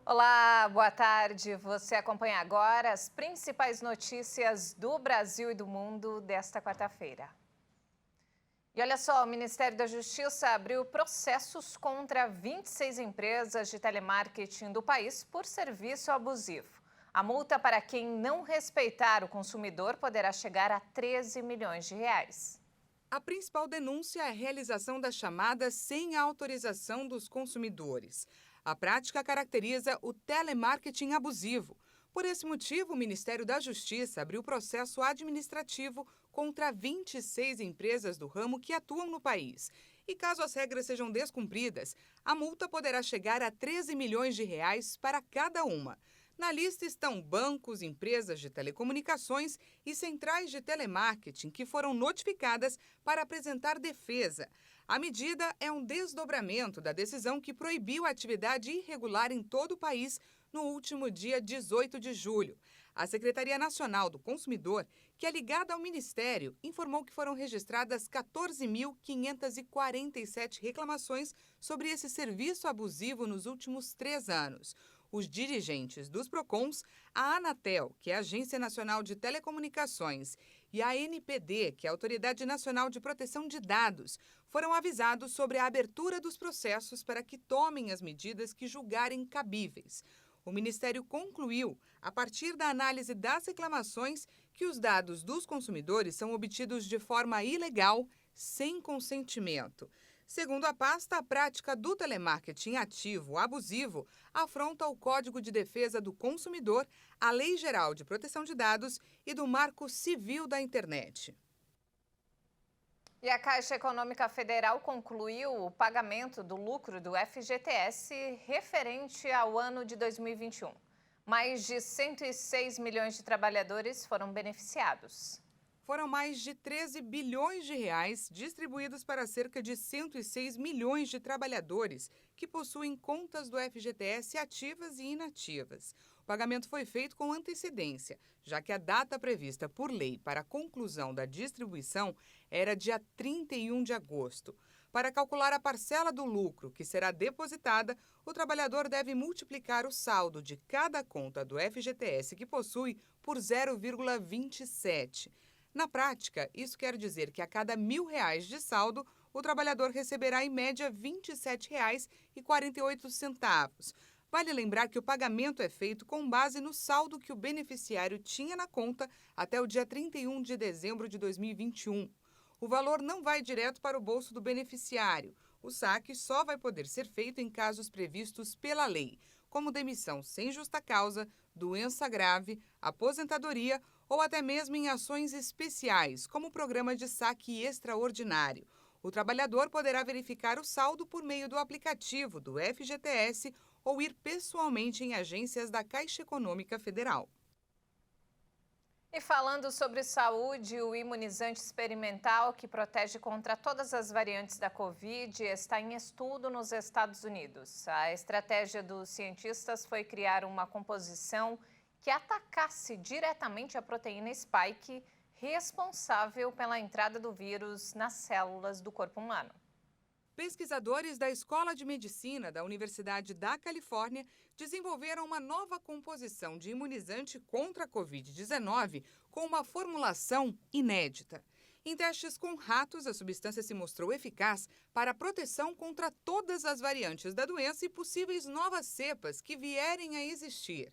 Olá, boa tarde. Você acompanha agora as principais notícias do Brasil e do mundo desta quarta-feira. E olha só, o Ministério da Justiça abriu processos contra 26 empresas de telemarketing do país por serviço abusivo. A multa para quem não respeitar o consumidor poderá chegar a 13 milhões de reais. A principal denúncia é a realização das chamadas sem a autorização dos consumidores. A prática caracteriza o telemarketing abusivo. Por esse motivo, o Ministério da Justiça abriu processo administrativo contra 26 empresas do ramo que atuam no país. E caso as regras sejam descumpridas, a multa poderá chegar a 13 milhões de reais para cada uma. Na lista estão bancos, empresas de telecomunicações e centrais de telemarketing que foram notificadas para apresentar defesa. A medida é um desdobramento da decisão que proibiu a atividade irregular em todo o país no último dia 18 de julho. A Secretaria Nacional do Consumidor, que é ligada ao Ministério, informou que foram registradas 14.547 reclamações sobre esse serviço abusivo nos últimos 3 anos. Os dirigentes dos PROCONs, a Anatel, que é a Agência Nacional de Telecomunicações, e a ANPD, que é a Autoridade Nacional de Proteção de Dados, foram avisados sobre a abertura dos processos para que tomem as medidas que julgarem cabíveis. O Ministério concluiu, a partir da análise das reclamações, que os dados dos consumidores são obtidos de forma ilegal, sem consentimento. Segundo a pasta, a prática do telemarketing ativo abusivo afronta o Código de Defesa do Consumidor, a Lei Geral de Proteção de Dados e do Marco Civil da Internet. E a Caixa Econômica Federal concluiu o pagamento do lucro do FGTS referente ao ano de 2021. Mais de 106 milhões de trabalhadores foram beneficiados. Foram mais de 13 bilhões de reais distribuídos para cerca de 106 milhões de trabalhadores que possuem contas do FGTS ativas e inativas. O pagamento foi feito com antecedência, já que a data prevista por lei para a conclusão da distribuição era dia 31 de agosto. Para calcular a parcela do lucro que será depositada, o trabalhador deve multiplicar o saldo de cada conta do FGTS que possui por 0,27. Na prática, isso quer dizer que a cada R$ 1.000 de saldo, o trabalhador receberá em média R$ 27,48. Vale lembrar que o pagamento é feito com base no saldo que o beneficiário tinha na conta até o dia 31 de dezembro de 2021. O valor não vai direto para o bolso do beneficiário. O saque só vai poder ser feito em casos previstos pela lei, como demissão sem justa causa, doença grave, aposentadoria ou até mesmo em ações especiais, como o programa de saque extraordinário. O trabalhador poderá verificar o saldo por meio do aplicativo do FGTS ou ir pessoalmente em agências da Caixa Econômica Federal. E falando sobre saúde, o imunizante experimental que protege contra todas as variantes da Covid está em estudo nos Estados Unidos. A estratégia dos cientistas foi criar uma composição que atacasse diretamente a proteína spike, responsável pela entrada do vírus nas células do corpo humano. Pesquisadores da Escola de Medicina da Universidade da Califórnia desenvolveram uma nova composição de imunizante contra a Covid-19 com uma formulação inédita. Em testes com ratos, a substância se mostrou eficaz para a proteção contra todas as variantes da doença e possíveis novas cepas que vierem a existir.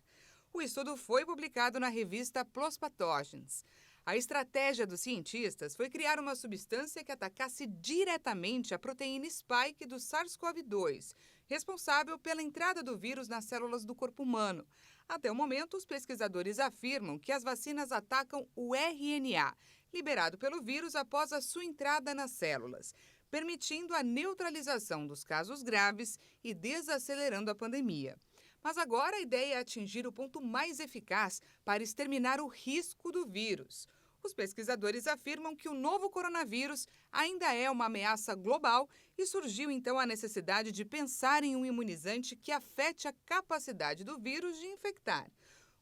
O estudo foi publicado na revista PLOS Pathogens. A estratégia dos cientistas foi criar uma substância que atacasse diretamente a proteína spike do SARS-CoV-2, responsável pela entrada do vírus nas células do corpo humano. Até o momento, os pesquisadores afirmam que as vacinas atacam o RNA, liberado pelo vírus após a sua entrada nas células, permitindo a neutralização dos casos graves e desacelerando a pandemia. Mas agora a ideia é atingir o ponto mais eficaz para exterminar o risco do vírus. Os pesquisadores afirmam que o novo coronavírus ainda é uma ameaça global e surgiu então a necessidade de pensar em um imunizante que afete a capacidade do vírus de infectar.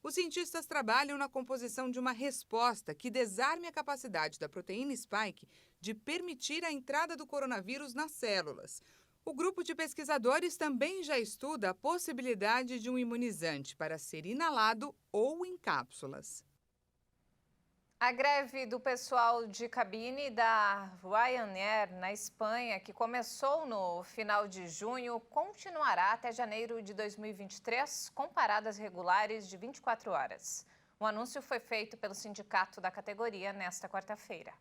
Os cientistas trabalham na composição de uma resposta que desarme a capacidade da proteína spike de permitir a entrada do coronavírus nas células. O grupo de pesquisadores também já estuda a possibilidade de um imunizante para ser inalado ou em cápsulas. A greve do pessoal de cabine da Ryanair na Espanha, que começou no final de junho, continuará até janeiro de 2023, com paradas regulares de 24 horas. O anúncio foi feito pelo sindicato da categoria nesta quarta-feira.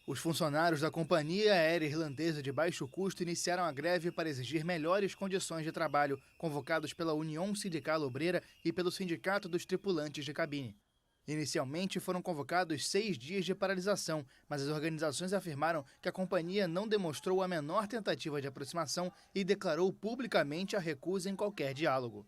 Os funcionários da companhia aérea irlandesa de baixo custo iniciaram a greve para exigir melhores condições de trabalho, convocados pela União Sindical Obreira e pelo Sindicato dos Tripulantes de Cabine. Inicialmente foram convocados 6 dias de paralisação, mas as organizações afirmaram que a companhia não demonstrou a menor tentativa de aproximação e declarou publicamente a recusa em qualquer diálogo.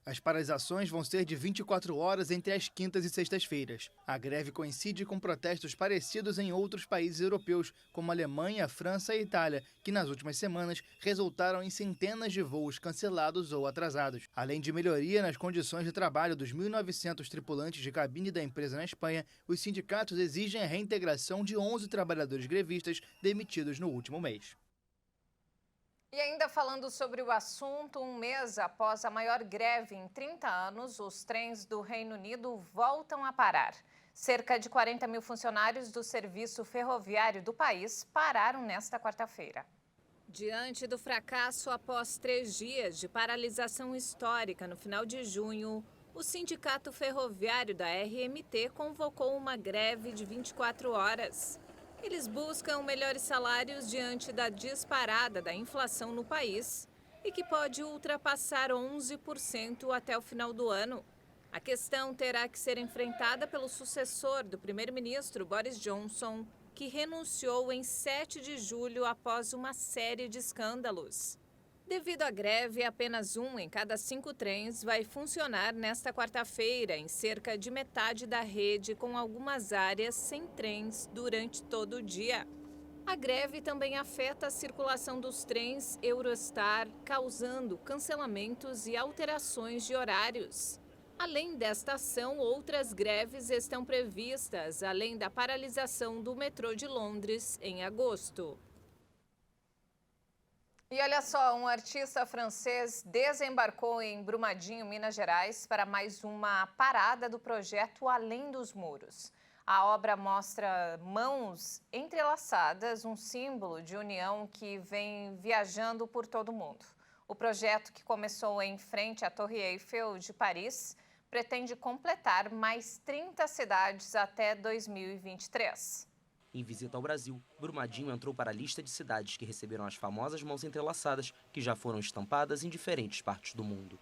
As paralisações vão ser de 24 horas entre as quintas e sextas-feiras. A greve coincide com protestos parecidos em outros países europeus, como Alemanha, França e Itália, que nas últimas semanas resultaram em centenas de voos cancelados ou atrasados. Além de melhoria nas condições de trabalho dos 1.900 tripulantes de cabine da empresa na Espanha, os sindicatos exigem a reintegração de 11 trabalhadores grevistas demitidos no último mês. E ainda falando sobre o assunto, um mês após a maior greve em 30 anos, os trens do Reino Unido voltam a parar. Cerca de 40 mil funcionários do serviço ferroviário do país pararam nesta quarta-feira. Diante do fracasso após 3 dias de paralisação histórica no final de junho, o Sindicato Ferroviário da RMT convocou uma greve de 24 horas. Eles buscam melhores salários diante da disparada da inflação no país e que pode ultrapassar 11% até o final do ano. A questão terá que ser enfrentada pelo sucessor do primeiro-ministro Boris Johnson, que renunciou em 7 de julho após uma série de escândalos. Devido à greve, apenas 1 em cada 5 trens vai funcionar nesta quarta-feira, em cerca de metade da rede, com algumas áreas sem trens durante todo o dia. A greve também afeta a circulação dos trens Eurostar, causando cancelamentos e alterações de horários. Além desta ação, outras greves estão previstas, além da paralisação do metrô de Londres em agosto. E olha só, um artista francês desembarcou em Brumadinho, Minas Gerais, para mais uma parada do projeto Além dos Muros. A obra mostra mãos entrelaçadas, um símbolo de união que vem viajando por todo o mundo. O projeto, que começou em frente à Torre Eiffel de Paris, pretende completar mais 30 cidades até 2023. Em visita ao Brasil, Brumadinho entrou para a lista de cidades que receberam as famosas mãos entrelaçadas, que já foram estampadas em diferentes partes do mundo.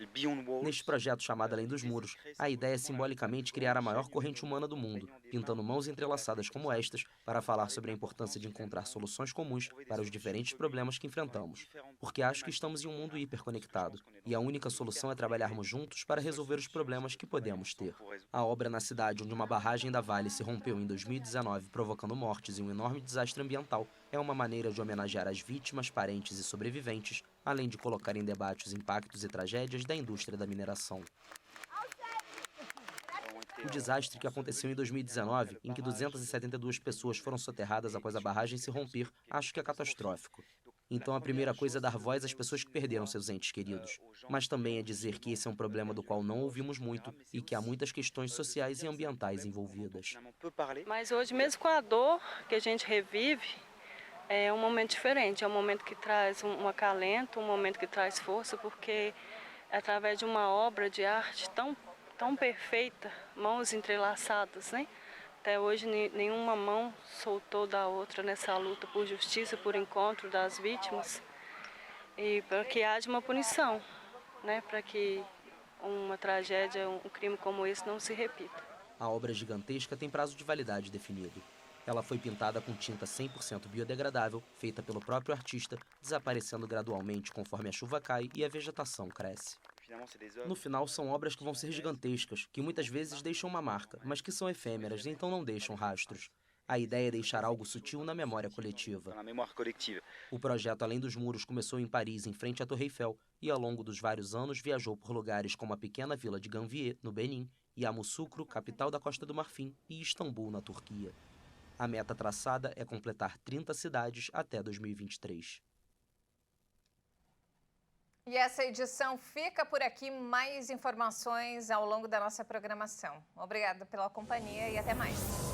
Neste projeto chamado Além dos Muros, a ideia é simbolicamente criar a maior corrente humana do mundo, pintando mãos entrelaçadas como estas, para falar sobre a importância de encontrar soluções comuns para os diferentes problemas que enfrentamos. Porque acho que estamos em um mundo hiperconectado, e a única solução é trabalharmos juntos para resolver os problemas que podemos ter. A obra na cidade onde uma barragem da Vale se rompeu em 2019, provocando mortes e um enorme desastre ambiental, é uma maneira de homenagear as vítimas, parentes e sobreviventes, além de colocar em debate os impactos e tragédias da indústria da mineração. O desastre que aconteceu em 2019, em que 272 pessoas foram soterradas após a barragem se romper, acho que é catastrófico. Então a primeira coisa é dar voz às pessoas que perderam seus entes queridos. Mas também é dizer que esse é um problema do qual não ouvimos muito e que há muitas questões sociais e ambientais envolvidas. Mas hoje, mesmo com a dor que a gente revive, é um momento diferente. É um momento que traz um acalento, um momento que traz força, porque é através de uma obra de arte tão perfeita, mãos entrelaçadas, né? Até hoje, nenhuma mão soltou da outra nessa luta por justiça, por encontro das vítimas, e para que haja uma punição, né? Para que uma tragédia, um crime como esse não se repita. A obra gigantesca tem prazo de validade definido. Ela foi pintada com tinta 100% biodegradável, feita pelo próprio artista, desaparecendo gradualmente conforme a chuva cai e a vegetação cresce. No final, são obras que vão ser gigantescas, que muitas vezes deixam uma marca, mas que são efêmeras, então não deixam rastros. A ideia é deixar algo sutil na memória coletiva. O projeto Além dos Muros começou em Paris, em frente à Torre Eiffel, e ao longo dos vários anos viajou por lugares como a pequena vila de Gambier, no Benin, Yamoussoukro, capital da Costa do Marfim, e Istambul, na Turquia. A meta traçada é completar 30 cidades até 2023. E essa edição fica por aqui. Mais informações ao longo da nossa programação. Obrigada pela companhia e até mais.